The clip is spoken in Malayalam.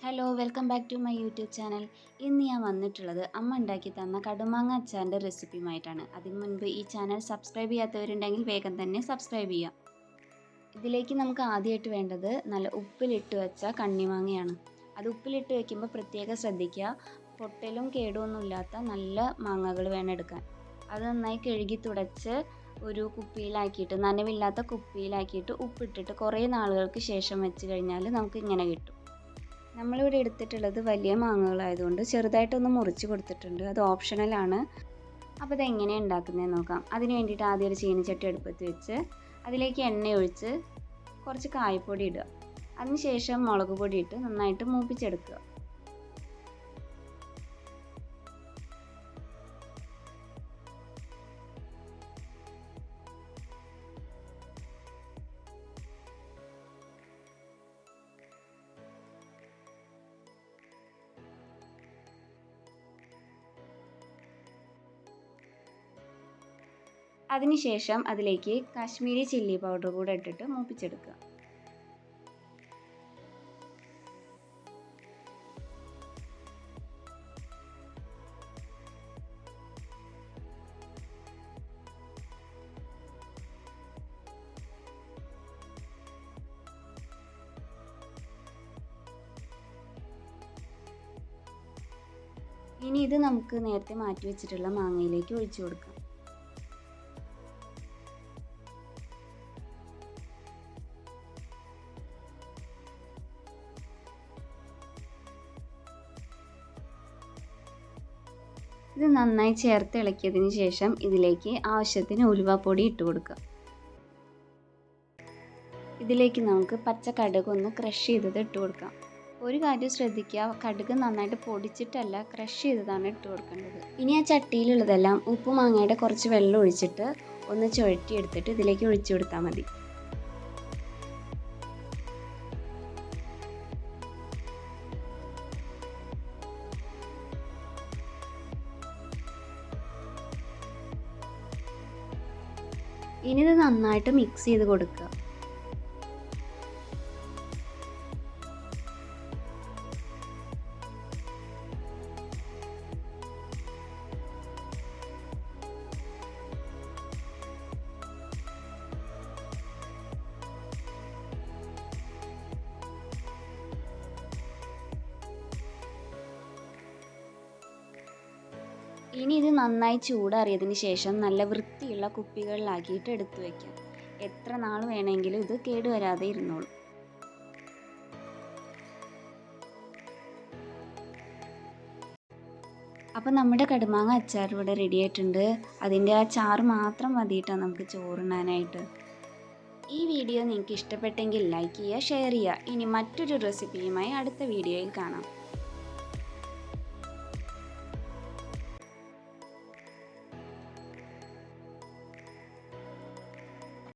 Hello welcome back to my YouTube channel. ഇന്ന് ഞാൻ വന്നിട്ടുള്ളത് അമ്മ ഉണ്ടാക്കി തന്ന കടുമാങ്ങ അച്ചാറിൻ്റെ റെസിപ്പിയുമായിട്ടാണ്. അതിനു മുൻപ് ഈ ചാനൽ സബ്സ്ക്രൈബ് ചെയ്യാത്തവരുണ്ടെങ്കിൽ വേഗം തന്നെ സബ്സ്ക്രൈബ് ചെയ്യാം. ഇതിലേക്ക് നമുക്ക് ആദ്യമായിട്ട് വേണ്ടത് നല്ല ഉപ്പിലിട്ട് വെച്ച കണ്ണിമാങ്ങയാണ്. അത് ഉപ്പിലിട്ട് വെക്കുമ്പോൾ പ്രത്യേകം ശ്രദ്ധിക്കുക, പൊട്ടലും കേടുമൊന്നും ഇല്ലാത്ത നല്ല മാങ്ങകൾ വേണം എടുക്കാൻ. അത് നന്നായി കഴുകി തുടച്ച് ഒരു കുപ്പിയിലാക്കിയിട്ട്, നനവില്ലാത്ത കുപ്പിയിലാക്കിയിട്ട് ഉപ്പിട്ടിട്ട് കുറേ നാളുകൾക്ക് ശേഷം വെച്ച് കഴിഞ്ഞാൽ നമുക്ക് ഇങ്ങനെ കിട്ടും. നമ്മളിവിടെ എടുത്തിട്ടുള്ളത് വലിയ മാങ്ങകളായതുകൊണ്ട് ചെറുതായിട്ടൊന്ന് മുറിച്ച് കൊടുത്തിട്ടുണ്ട്. അത് ഓപ്ഷണലാണ്. അപ്പോൾ ഇതെങ്ങനെയാണ് ഉണ്ടാക്കുന്നതെന്ന് നോക്കാം. അതിന് വേണ്ടിയിട്ട് ആദ്യം ഒരു ചീനച്ചട്ടി അടുപ്പത്ത് വെച്ച് അതിലേക്ക് എണ്ണ ഒഴിച്ച് കുറച്ച് കായപ്പൊടി ഇടുക. അതിനുശേഷം മുളക് പൊടി ഇട്ട് നന്നായിട്ട് മൂപ്പിച്ചെടുക്കുക. അതിനുശേഷം അതിലേക്ക് കാശ്മീരി ചില്ലി പൗഡർ കൂടെ ഇട്ടിട്ട് മൂപ്പിച്ചെടുക്കുക. ഇനി ഇത് നമുക്ക് നേരത്തെ മാറ്റി വെച്ചിട്ടുള്ള മാങ്ങയിലേക്ക് ഒഴിച്ചു കൊടുക്കാം. ഇത് നന്നായി ചേർത്ത് ഇളക്കിയതിന് ശേഷം ഇതിലേക്ക് ആവശ്യത്തിന് ഉലുവാപ്പൊടി ഇട്ട് കൊടുക്കുക. ഇതിലേക്ക് നമുക്ക് പച്ച കടുക് ഒന്ന് ക്രഷ് ചെയ്തത് ഇട്ട് കൊടുക്കാം. ഒരു കാര്യം ശ്രദ്ധിക്കുക, കടുക് നന്നായിട്ട് പൊടിച്ചിട്ടല്ല ക്രഷ് ചെയ്തതാണ് ഇട്ട് കൊടുക്കേണ്ടത്. ഇനി ആ ചട്ടിയിലുള്ളതെല്ലാം ഉപ്പ് മാങ്ങയുടെ കുറച്ച് വെള്ളം ഒഴിച്ചിട്ട് ഒന്ന് ചുഴറ്റിയെടുത്തിട്ട് ഇതിലേക്ക് ഒഴിച്ചു കൊടുത്താൽ മതി. ഇനി ഇത് നന്നായിട്ട് മിക്സ് ചെയ്ത് കൊടുക്കുക. ഇനി ഇത് നന്നായി ചൂടാറിയതിന് ശേഷം നല്ല വൃത്തിയുള്ള കുപ്പികളിലാക്കിയിട്ട് എടുത്തു വയ്ക്കാം. എത്ര നാൾ വേണമെങ്കിലും ഇത് കേടുവരാതെ ഇരുന്നോളും. അപ്പോൾ നമ്മുടെ കടുമാങ്ങ അച്ചാർ ഇവിടെ റെഡി ആയിട്ടുണ്ട്. അതിൻ്റെ ആ ചാറ് മാത്രം മതിയിട്ടാണ് നമുക്ക് ചോറുണ്ണാനായിട്ട്. ഈ വീഡിയോ നിങ്ങൾക്ക് ഇഷ്ടപ്പെട്ടെങ്കിൽ ലൈക്ക് ചെയ്യുക, ഷെയർ ചെയ്യുക. ഇനി മറ്റൊരു റെസിപ്പിയുമായി അടുത്ത വീഡിയോയിൽ കാണാം.